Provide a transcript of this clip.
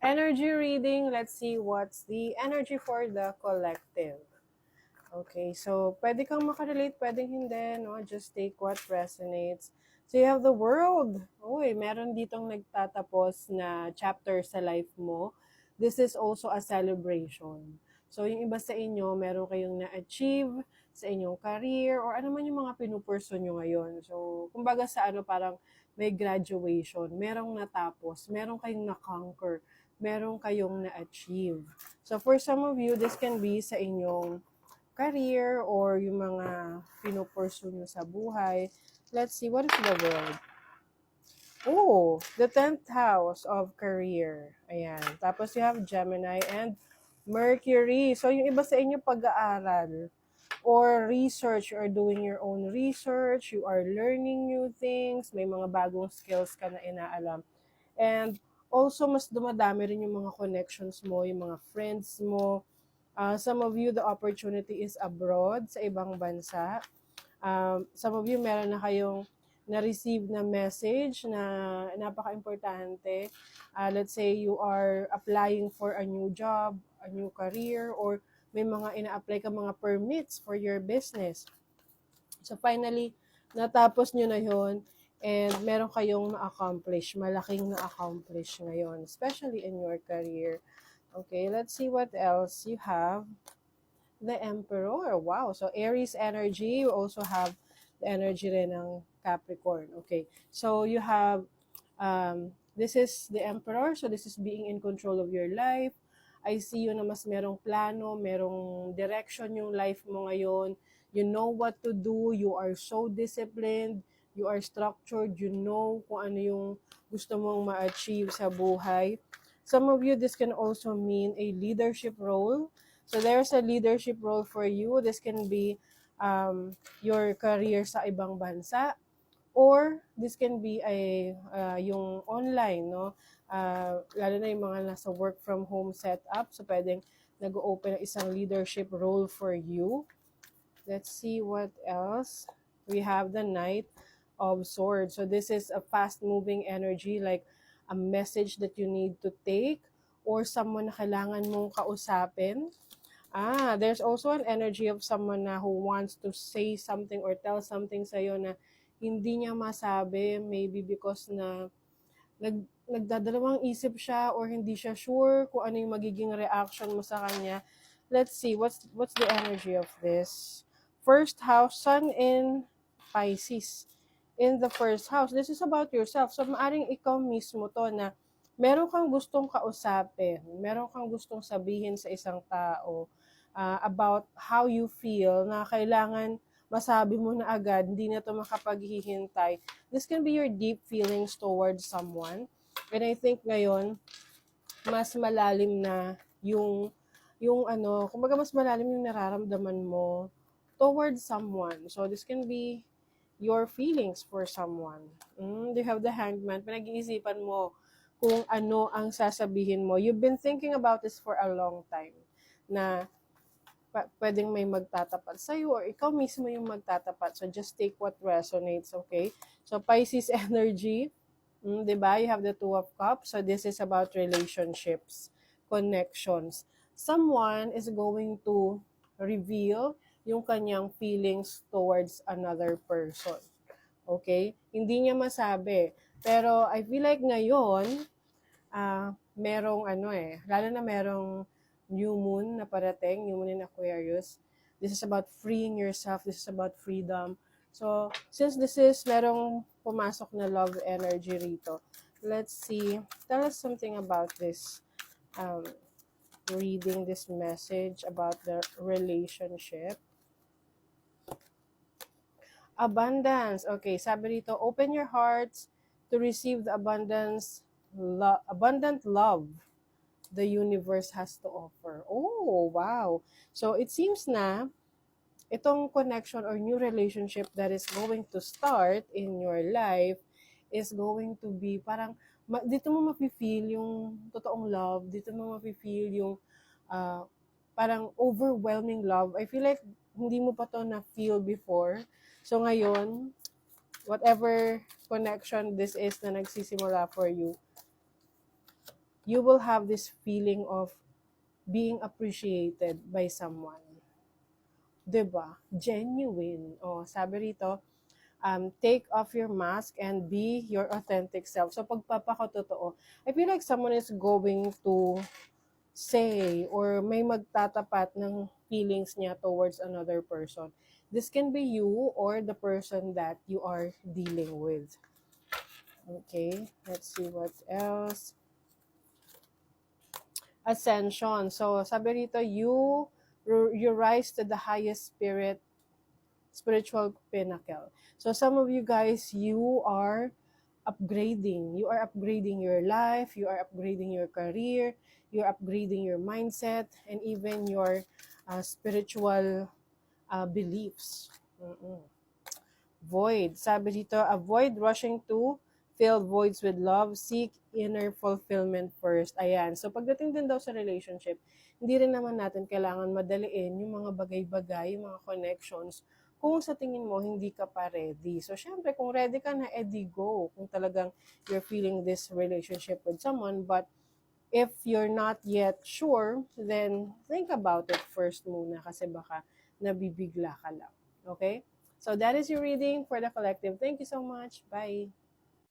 Energy reading. Let's see what's the energy for the collective. Okay, so pwede kang makarelate, pwedeng hindi, no? Just take what resonates. So you have the world. Uy, meron ditong nagtatapos na chapter sa life mo. This is also a celebration. So yung iba sa inyo, meron kayong na-achieve sa inyong career or ano man yung mga pinupurso nyo ngayon. So, kumbaga sa ano, parang may graduation, merong natapos, meron kayong na-conquer, meron kayong na-achieve. So for some of you, this can be sa inyong career or yung mga pinupursu nyo sa buhay. Let's see, what is the world? Oh, the 10th house of career. Ayan. Tapos you have Gemini and Mercury. So yung iba sa inyo pag-aaral or research, you are doing your own research, you are learning new things, may mga bagong skills ka na inaalam. And also, mas dumadami rin yung mga connections mo, yung mga friends mo. Some of you, the opportunity is abroad, sa ibang bansa. Some of you, meron na kayong na-receive na message na napaka-importante. Let's say you are applying for a new job, a new career, or may mga ina-apply ka mga permits for your business. So finally, natapos nyo na yon and meron kayong na-accomplish, malaking na-accomplish ngayon, especially in your career. Okay, let's see what else you have. The Emperor. Wow. So Aries energy. You also have the energy rin ng Capricorn. Okay. So you have, this is the Emperor. So this is being in control of your life. I see you na mas merong plano, merong direction yung life mo ngayon. You know what to do. You are so disciplined. You are structured. You know kung ano yung gusto mong ma-achieve sa buhay. Some of you, this can also mean a leadership role. So there's a leadership role for you. This can be your career sa ibang bansa, or this can be yung online, no? Lalo na yung mga nasa work from home setup. So pwedeng nag-open ng isang leadership role for you. Let's see what else. We have the Knight of Swords. So this is a fast-moving energy, like a message that you need to take or someone na kailangan mong kausapin. There's also an energy of someone na who wants to say something or tell something sa'yo na hindi niya masabi, maybe because na nagdadalawang isip siya or hindi siya sure kung ano yung magiging reaction mo sa kanya. Let's see, what's the energy of this? First house, Sun in Pisces. In the first house, this is about yourself. So, maaring ikaw mismo to na meron kang gustong kausapin, meron kang gustong sabihin sa isang tao about how you feel na kailangan masabi mo na agad, hindi na to makapaghihintay. This can be your deep feelings towards someone. And I think ngayon, mas malalim na yung kumbaga mas malalim yung nararamdaman mo towards someone. So this can be your feelings for someone. You have the Hangman. Pinag-iisipan mo kung ano ang sasabihin mo. You've been thinking about this for a long time na pwedeng may magtatapat sa'yo or ikaw mismo yung magtatapat. So just take what resonates, okay? So Pisces energy, diba? You have the Two of Cups. So this is about relationships, connections. Someone is going to reveal yung kanyang feelings towards another person. Okay? Hindi niya masabi. Pero I feel like ngayon, merong lalo na merong new moon na parating, new moon in Aquarius. This is about freeing yourself. This is about freedom. So, since this is merong pumasok na love energy rito, let's see. Tell us something about this. Reading this message about the relationship. Abundance. Okay, sabi rito, open your hearts to receive the abundant love the universe has to offer. Oh, wow. So, it seems na itong connection or new relationship that is going to start in your life is going to be parang, dito mo mafe-feel yung totoong love, dito mo mafe-feel yung parang overwhelming love. I feel like hindi mo pa to na-feel before. So, ngayon, whatever connection this is na nagsisimula for you, you will have this feeling of being appreciated by someone. 'Di ba? Genuine. Oh, sabi rito, take off your mask and be your authentic self. So, pagpapakatotoo, I feel like someone is going to say or may magtatapat ng feelings niya towards another person. This can be you or the person that you are dealing with. Okay, let's see what else. Ascension. So, sabi rito, you rise to the highest spiritual pinnacle. So, some of you guys, you are upgrading. You are upgrading your life, you are upgrading your career, you're upgrading your mindset, and even your spiritual beliefs. Mm-mm. Void. Sabi dito, avoid rushing to fill voids with love. Seek inner fulfillment first. Ayan. So, pagdating din daw sa relationship, hindi rin naman natin kailangan madaliin yung mga bagay-bagay, yung mga connections, kung sa tingin mo hindi ka pa ready. So, syempre, kung ready ka na, edi go. Kung talagang you're feeling this relationship with someone, but if you're not yet sure, then think about it first muna kasi baka nabibigla ka lang. Okay? So that is your reading for the collective. Thank you so much. Bye.